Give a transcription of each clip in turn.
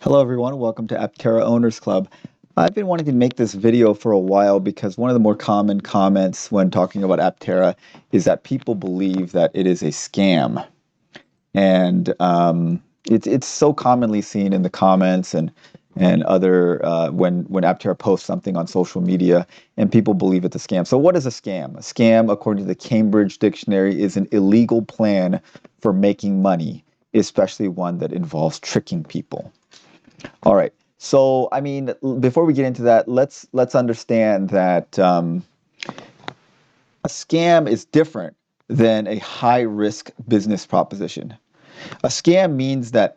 Hello everyone, welcome to Aptera Owners Club. I've been wanting to make this video for a while because one of the more common comments when talking about Aptera is that people believe that it is a scam. And it's so commonly seen in the comments and other when Aptera posts something on social media and people believe it's a scam. So what is a scam? A scam, according to the Cambridge Dictionary, is an illegal plan for making money, especially one that involves tricking people. All right. So, I mean, before we get into that, let's understand that a scam is different than a high risk business proposition. A scam means that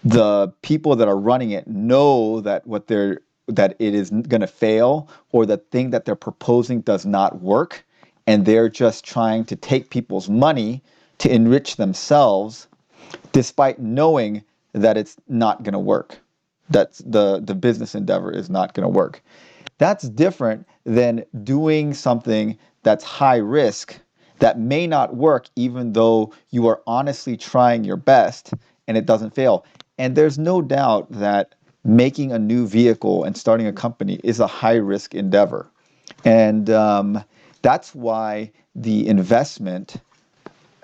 the people that are running it know that it is going to fail, or the thing that they're proposing does not work, and they're just trying to take people's money to enrich themselves despite knowing that it's not going to work. That's the business endeavor is not going to work. That's different than doing something that's high risk that may not work even though you are honestly trying your best and it doesn't fail. And there's no doubt that making a new vehicle and starting a company is a high risk endeavor. And that's why the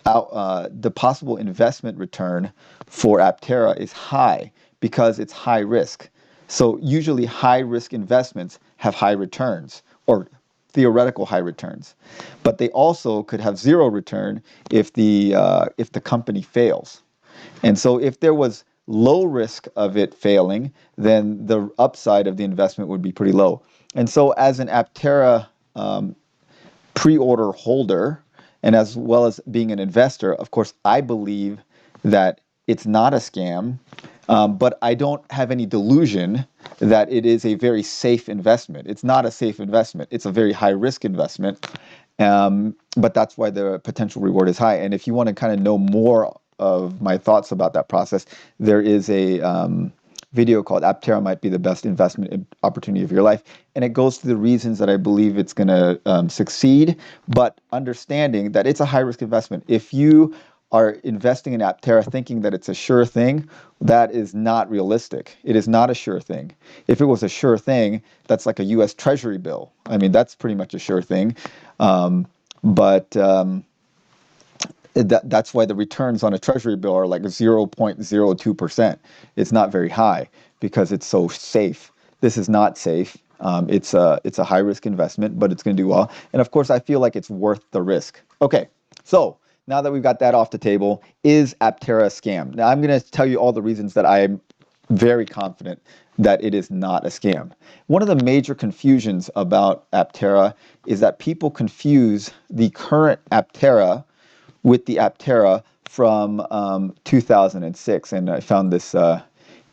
the possible investment return for Aptera is high because it's high risk. So usually high risk investments have high returns or theoretical high returns, but they also could have zero return if the company fails. And so if there was low risk of it failing, then the upside of the investment would be pretty low. And so as an Aptera pre-order holder, and as well as being an investor, of course, I believe that it's not a scam, but I don't have any delusion that it is a very safe investment. It's not a safe investment. It's a very high risk investment, but that's why the potential reward is high. And if you want to kind of know more of my thoughts about that process, there is a video called Aptera Might Be the Best Investment Opportunity of Your Life. And it goes through the reasons that I believe it's going to succeed, but understanding that it's a high risk investment. If you are investing in Aptera thinking that it's a sure thing, that is not realistic. It is not a sure thing. If it was a sure thing, that's like a US Treasury bill. I mean, that's pretty much a sure thing. But that's why the returns on a treasury bill are like 0.02%. It's not very high because it's so safe. This is not safe. It's a high risk investment, but it's going to do well. And of course, I feel like it's worth the risk. Okay, so now that we've got that off the table, is Aptera a scam? Now I'm going to tell you all the reasons that I'm very confident that it is not a scam. One of the major confusions about Aptera is that people confuse the current Aptera with the Aptera from 2006, and I found this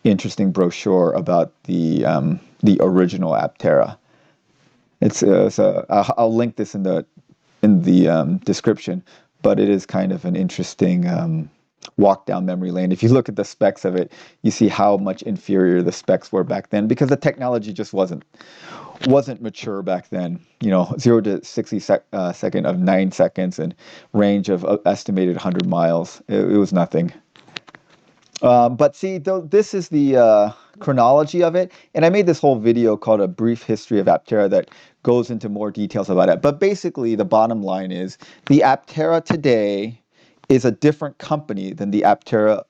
interesting brochure about the original Aptera. I'll link this in the description, but it is kind of an interesting walk down memory lane. If you look at the specs of it, you see how much inferior the specs were back then because the technology just wasn't mature back then. You know, 0 to 60 second of 9 seconds and range of estimated 100 miles. It was nothing. But see, this is the chronology of it, and I made this whole video called A Brief History of Aptera that goes into more details about it. But basically, the bottom line is the Aptera today is a different company than the Aptera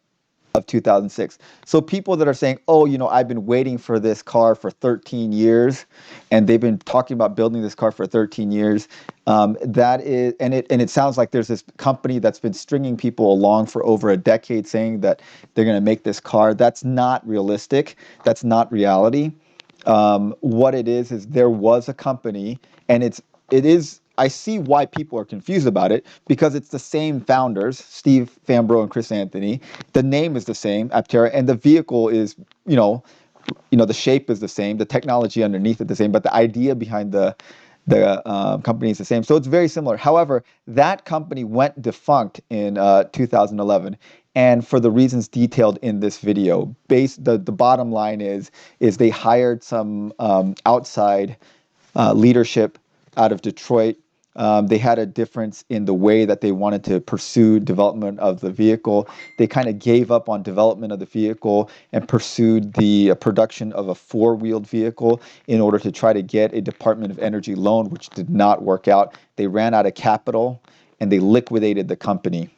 of 2006. So people that are saying, oh, you know, I've been waiting for this car for 13 years, and they've been talking about building this car for 13 years. That is, and it sounds like there's this company that's been stringing people along for over a decade saying that they're going to make this car. That's not realistic. That's not reality. What it is there was a company, and it is. I see why people are confused about it because it's the same founders, Steve Fambro and Chris Anthony. The name is the same, Aptera, and the vehicle is, the shape is the same, the technology underneath it the same, but the idea behind the company is the same. So it's very similar. However, that company went defunct in 2011. And for the reasons detailed in this video, the bottom line is they hired some outside leadership out of Detroit. They had a difference in the way that they wanted to pursue development of the vehicle. They kind of gave up on development of the vehicle and pursued the production of a four-wheeled vehicle in order to try to get a Department of Energy loan, which did not work out. They ran out of capital and they liquidated the company.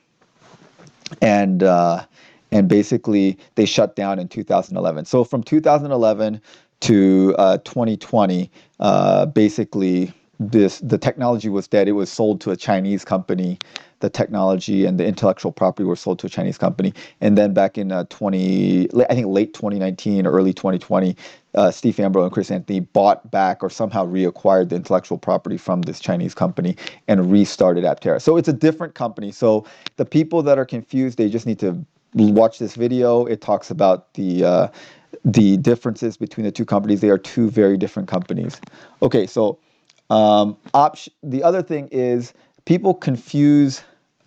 And basically they shut down in 2011. So from 2011 to 2020, basically the technology was dead. It was sold to a Chinese company. The technology and the intellectual property were sold to a Chinese company. And then back in I think late 2019 or early 2020, Steve Fambro and Chris Anthony bought back or somehow reacquired the intellectual property from this Chinese company and restarted Aptera. So it's a different company. So the people that are confused, they just need to watch this video. It talks about the differences between the two companies. They are two very different companies. Okay, so the other thing is people compare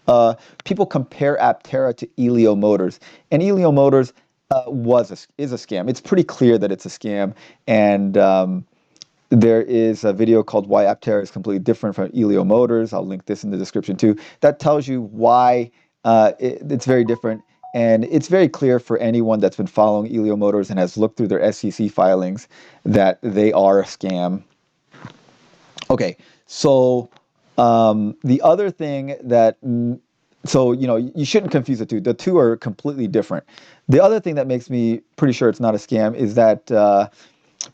Aptera to Elio Motors, and Elio Motors is a scam. It's pretty clear that it's a scam, and there is a video called Why Aptera is Completely Different from Elio Motors. I'll link this in the description too. That tells you why it's very different. And it's very clear for anyone that's been following Elio Motors and has looked through their SEC filings that they are a scam. Okay, so the other thing that, you shouldn't confuse the two. The two are completely different. The other thing that makes me pretty sure it's not a scam is that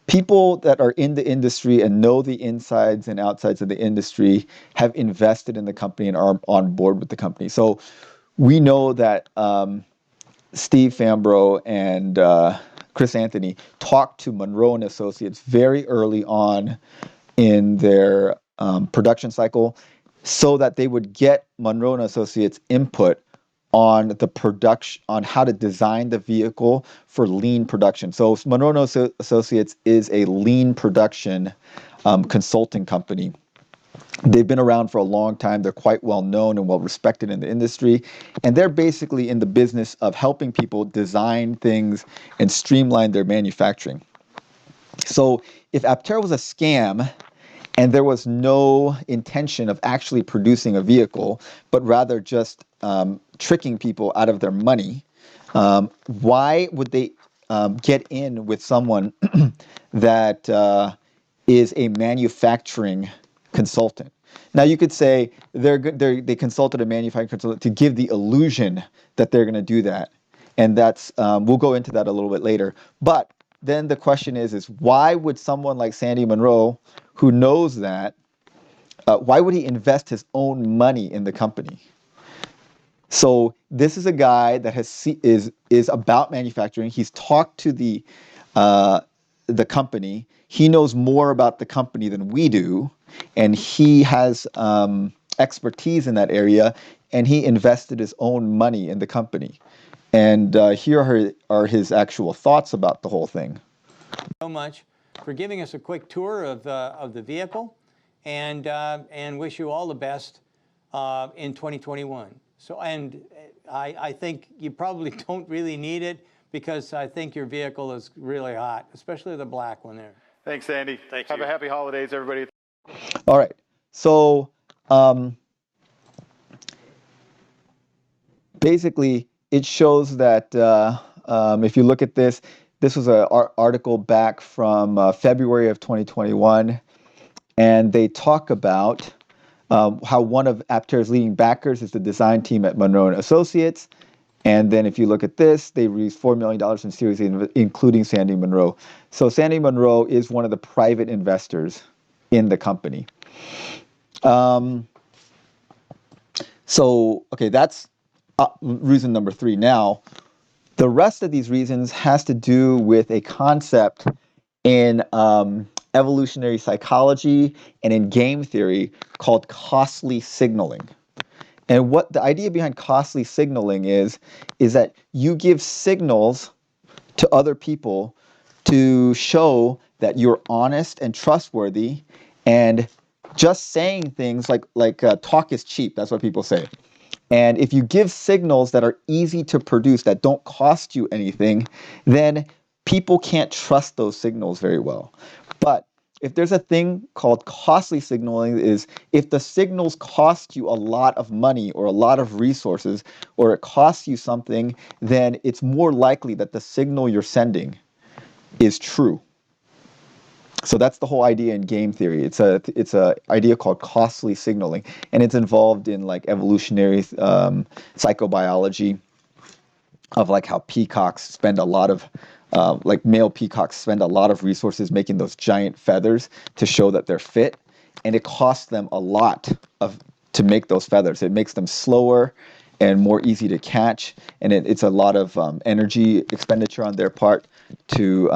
people that are in the industry and know the insides and outsides of the industry have invested in the company and are on board with the company. So we know that Steve Fambro and Chris Anthony talked to Monroe and Associates very early on in their production cycle so that they would get Monroe and Associates input on the production, on how to design the vehicle for lean production. So Monroe and Associates is a lean production consulting company. They've been around for a long time. They're quite well known and well respected in the industry. And they're basically in the business of helping people design things and streamline their manufacturing. So if Aptera was a scam and there was no intention of actually producing a vehicle, but rather just tricking people out of their money, why would they get in with someone that is a manufacturing consultant? Now you could say they consulted a manufacturing consultant to give the illusion that they're going to do that, and that's we'll go into that a little bit later. But then the question is why would someone like Sandy Monroe, who knows that, why would he invest his own money in the company? So this is a guy that is about manufacturing. He's talked to the company. He knows more about the company than we do, and he has expertise in that area, and he invested his own money in the company. And here are his actual thoughts about the whole thing. So much for giving us a quick tour of the vehicle, and wish you all the best in 2021. So, and I think you probably don't really need it because I think your vehicle is really hot, especially the black one there. Thanks, Andy. Thank you. Have a happy holidays, everybody. All right. So basically, it shows that if you look at this, this was an article back from February of 2021, and they talk about how one of Aptera's leading backers is the design team at Monroe and Associates. And then if you look at this, they raised $4 million in Series A, including Sandy Monroe. So Sandy Monroe is one of the private investors in the company. So, okay, that's reason number 3. Now, the rest of these reasons has to do with a concept in evolutionary psychology and in game theory called costly signaling. And what the idea behind costly signaling is that you give signals to other people to show that you're honest and trustworthy, and just saying things like talk is cheap. That's what people say. And if you give signals that are easy to produce, that don't cost you anything, then people can't trust those signals very well. But if there's a thing called costly signaling, is if the signals cost you a lot of money or a lot of resources, or it costs you something, then it's more likely that the signal you're sending is true. So that's the whole idea in game theory. It's a idea called costly signaling, and it's involved in like evolutionary psychobiology, of like how peacocks spend a lot of like male peacocks spend a lot of resources making those giant feathers to show that they're fit, and it costs them a lot to make those feathers. It makes them slower and more easy to catch, and it's a lot of energy expenditure on their part to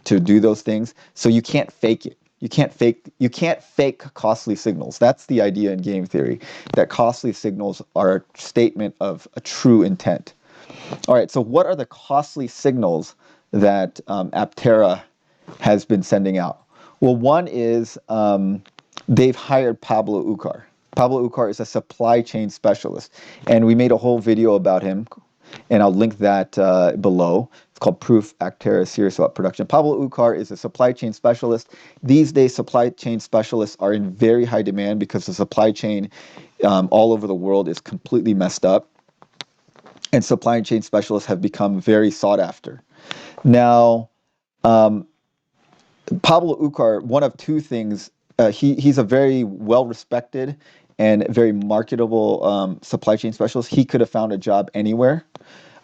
do those things. So you can't fake it. You can't fake costly signals. That's the idea in game theory, that costly signals are a statement of a true intent. All right, so what are the costly signals that Aptera has been sending out? Well, one is they've hired Pablo Ucar. Pablo Ucar is a supply chain specialist, and we made a whole video about him, and I'll link that below. It's called Proof Aptera is Serious About Production. Pablo Ucar is a supply chain specialist. These days, supply chain specialists are in very high demand because the supply chain all over the world is completely messed up, and supply chain specialists have become very sought after. Now, Pablo Ucar, one of two things, he's a very well-respected and very marketable supply chain specialist. He could have found a job anywhere,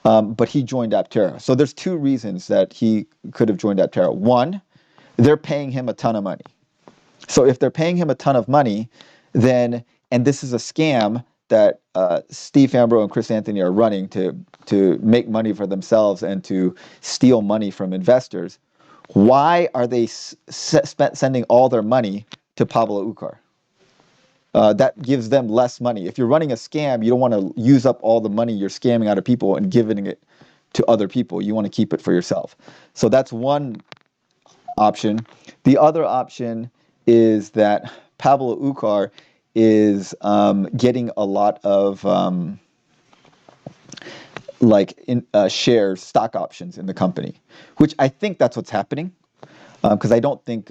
but he joined Aptera. So there's two reasons that he could have joined Aptera. One, they're paying him a ton of money. So if they're paying him a ton of money, then, and this is a scam that Steve Fambro and Chris Anthony are running to make money for themselves and to steal money from investors, why are they sending all their money to Pablo Ucar? That gives them less money. If you're running a scam, you don't want to use up all the money you're scamming out of people and giving it to other people. You want to keep it for yourself. So that's one option. The other option is that Pablo Ucar is getting a lot of shares, stock options in the company, which I think that's what's happening, because I don't think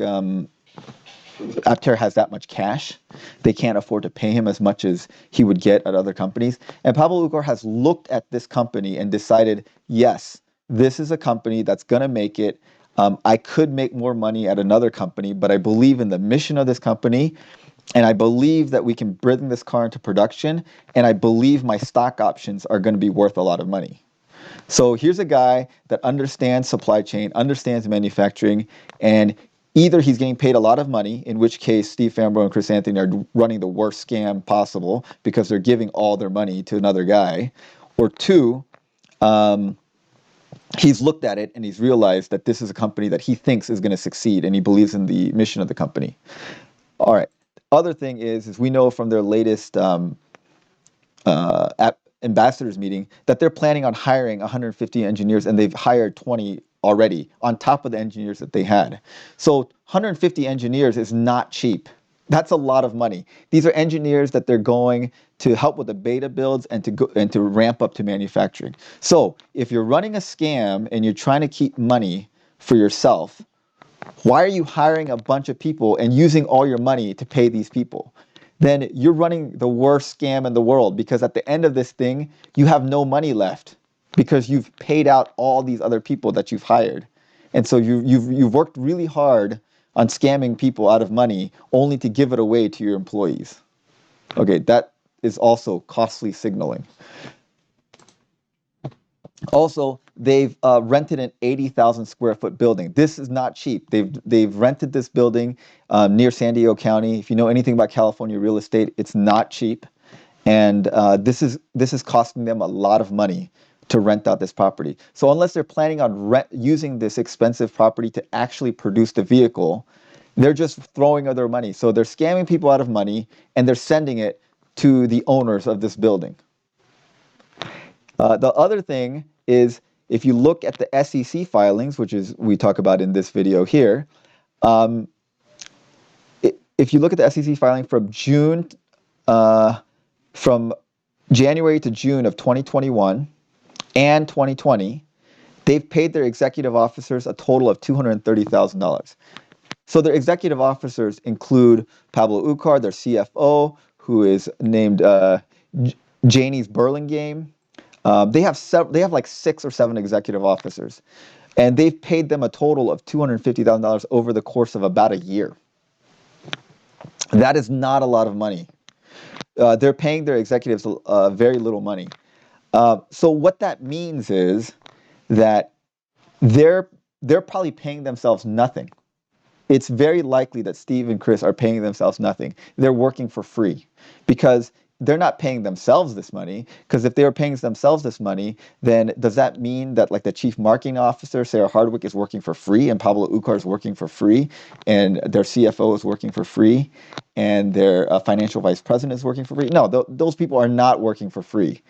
Aptera has that much cash. They can't afford to pay him as much as he would get at other companies. And Pablo Ucar has looked at this company and decided, yes, this is a company that's going to make it. I could make more money at another company, but I believe in the mission of this company, and I believe that we can bring this car into production, and I believe my stock options are going to be worth a lot of money. So here's a guy that understands supply chain, understands manufacturing, and either he's getting paid a lot of money, in which case Steve Fambro and Chris Anthony are running the worst scam possible because they're giving all their money to another guy, or two, he's looked at it and he's realized that this is a company that he thinks is going to succeed, and he believes in the mission of the company. All right. Other thing is we know from their latest ambassadors meeting that they're planning on hiring 150 engineers, and they've hired 20 already on top of the engineers that they had. So 150 engineers is not cheap. That's a lot of money. These are engineers that they're going to help with the beta builds and to ramp up to manufacturing. So if you're running a scam and you're trying to keep money for yourself, why are you hiring a bunch of people and using all your money to pay these people? Then you're running the worst scam in the world, because at the end of this thing, you have no money left because you've paid out all these other people that you've hired. And so you've worked really hard on scamming people out of money only to give it away to your employees. Okay, that is also costly signaling. Also, they've rented an 80,000 square foot building. This is not cheap. They've rented this building near San Diego County. If you know anything about California real estate, it's not cheap, and this is costing them a lot of money to rent out this property. So unless they're planning on using this expensive property to actually produce the vehicle, they're just throwing other money. So they're scamming people out of money, and they're sending it to the owners of this building. The other thing is, if you look at the SEC filings, which is we talk about in this video here, if you look at the SEC filing from January to June of 2021 and 2020, they've paid their executive officers a total of $230,000. So their executive officers include Pablo Ucar, their CFO, who is named Janie's Burlingame. They have like 6 or 7 executive officers, and they've paid them a total of $250,000 over the course of about a year. That is not a lot of money. They're paying their executives very little money. So what that means is that they're probably paying themselves nothing. It's very likely that Steve and Chris are paying themselves nothing. They're working for free because they're not paying themselves this money. Because if they were paying themselves this money, then does that mean that like the chief marketing officer, Sarah Hardwick, is working for free and Pablo Ucar is working for free and their CFO is working for free and their financial vice president is working for free? No, those people are not working for free.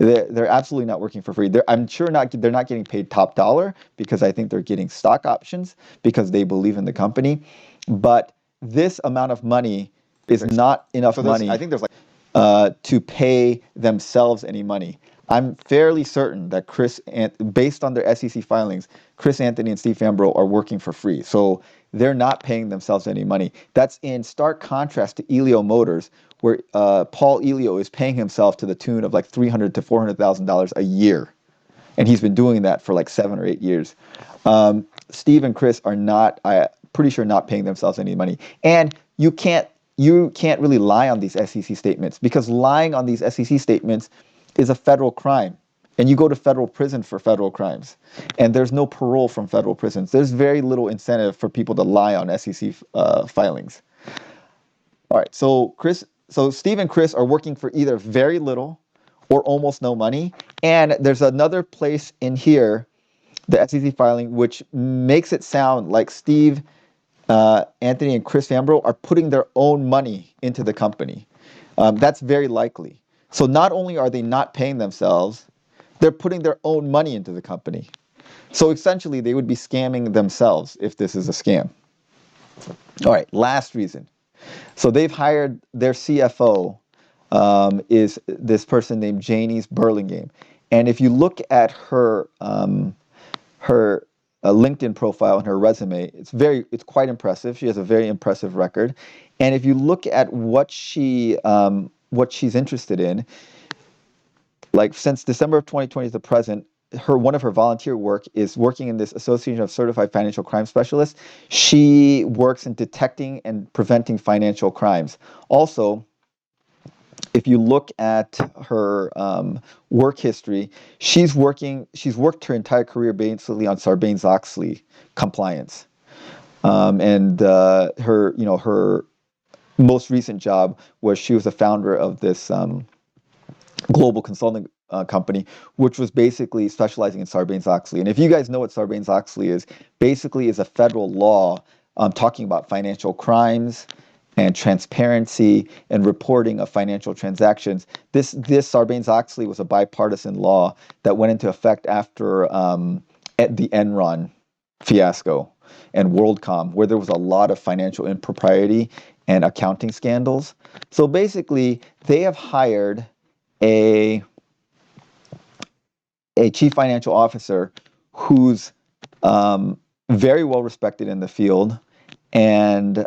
They're absolutely not working for free. I'm sure they're not getting paid top dollar because I think they're getting stock options because they believe in the company. But this amount of money is not enough money. I think there's like to pay themselves any money. I'm fairly certain that based on their SEC filings, Chris Anthony and Steve Fambro are working for free. So they're not paying themselves any money. That's in stark contrast to Elio Motors, where Paul Elio is paying himself to the tune of like $300,000 to $400,000 a year, and he's been doing that for like 7 or 8 years. Steve and Chris are not, I'm pretty sure, not paying themselves any money, and you can't really lie on these SEC statements because lying on these SEC statements is a federal crime. And you go to federal prison for federal crimes. And there's no parole from federal prisons. There's very little incentive for people to lie on SEC filings. All right, so Steve and Chris are working for either very little or almost no money. And there's another place in here, the SEC filing, which makes it sound like Steve, Anthony, and Chris Fambro are putting their own money into the company. That's very likely. So not only are they not paying themselves, they're putting their own money into the company. So essentially, they would be scamming themselves if this is a scam. All right, last reason. So they've hired their CFO, is this person named Janie's Burlingame. And if you look at her LinkedIn profile and her resume, it's quite impressive. She has a very impressive record. And if you look at what she's interested in, like since December of 2020 to the present, one of her volunteer work is working in this Association of Certified Financial Crime Specialists. She works in detecting and preventing financial crimes. Also, if you look at her work history, she's worked her entire career basically on Sarbanes-Oxley compliance. And her most recent job was she was a founder of this global consulting company, which was basically specializing in Sarbanes-Oxley. And if you guys know what Sarbanes-Oxley is, basically is a federal law talking about financial crimes and transparency and reporting of financial transactions. This Sarbanes-Oxley was a bipartisan law that went into effect after the Enron fiasco and WorldCom, where there was a lot of financial impropriety and accounting scandals. So basically, they have hired a chief financial officer who's very well respected in the field and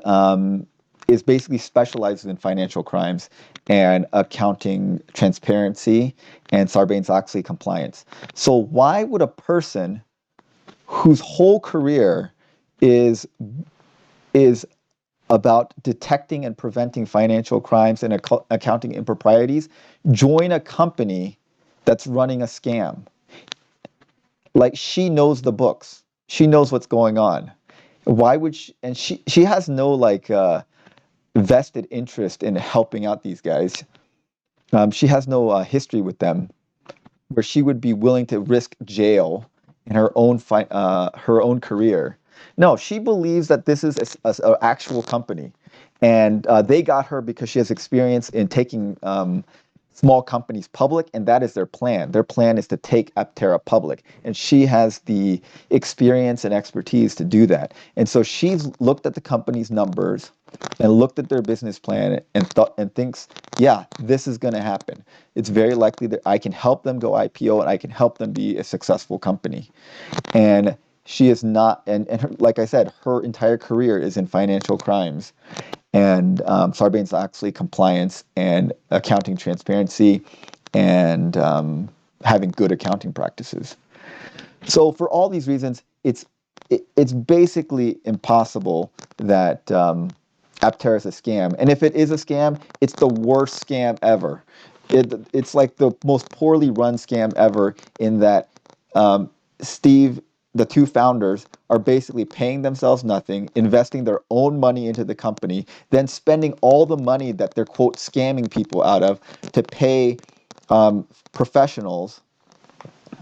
is basically specialized in financial crimes and accounting transparency and Sarbanes-Oxley compliance. So why would a person whose whole career is about detecting and preventing financial crimes and accounting improprieties join a company that's running a scam? Like, she knows the books. She knows what's going on. Why would she? And she has no vested interest in helping out these guys. She has no history with them where she would be willing to risk jail in her own career. No, she believes that this is an actual company, and they got her because she has experience in taking small companies public, and that is their plan. Their plan is to take Aptera public, and she has the experience and expertise to do that. And so she's looked at the company's numbers and looked at their business plan and thinks, yeah, this is going to happen. It's very likely that I can help them go IPO and I can help them be a successful company. And She is not, and her, like I said, her entire career is in financial crimes and Sarbanes-Oxley compliance and accounting transparency and having good accounting practices. So for all these reasons, it's basically impossible that Aptera is a scam. And if it is a scam, it's the worst scam ever. It's like the most poorly run scam ever in that Steve, the two founders, are basically paying themselves nothing, investing their own money into the company, then spending all the money that they're, quote, scamming people out of to pay professionals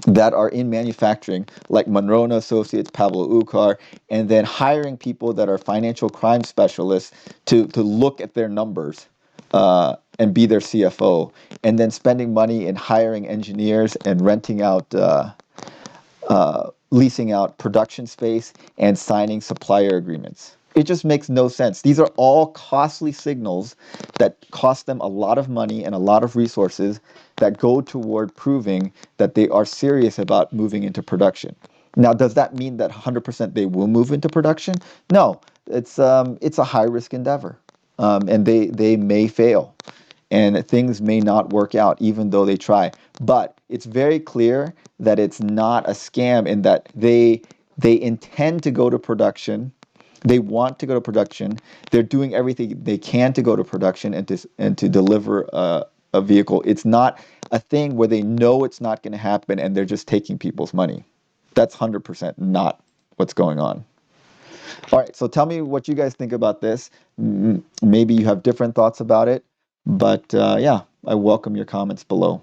that are in manufacturing, like Monroe and Associates, Pablo Ucar, and then hiring people that are financial crime specialists to look at their numbers and be their CFO, and then spending money in hiring engineers and renting out, leasing out production space and signing supplier agreements. It just makes no sense. These are all costly signals that cost them a lot of money and a lot of resources that go toward proving that they are serious about moving into production. Now, does that mean that 100% they will move into production? No, it's a high risk endeavor, and they may fail, and things may not work out even though they try. But it's very clear that it's not a scam in that they intend to go to production. They want to go to production. They're doing everything they can to go to production and to deliver a vehicle. It's not a thing where they know it's not going to happen and they're just taking people's money. That's 100% not what's going on. All right, so tell me what you guys think about this. Maybe you have different thoughts about it, but yeah, I welcome your comments below.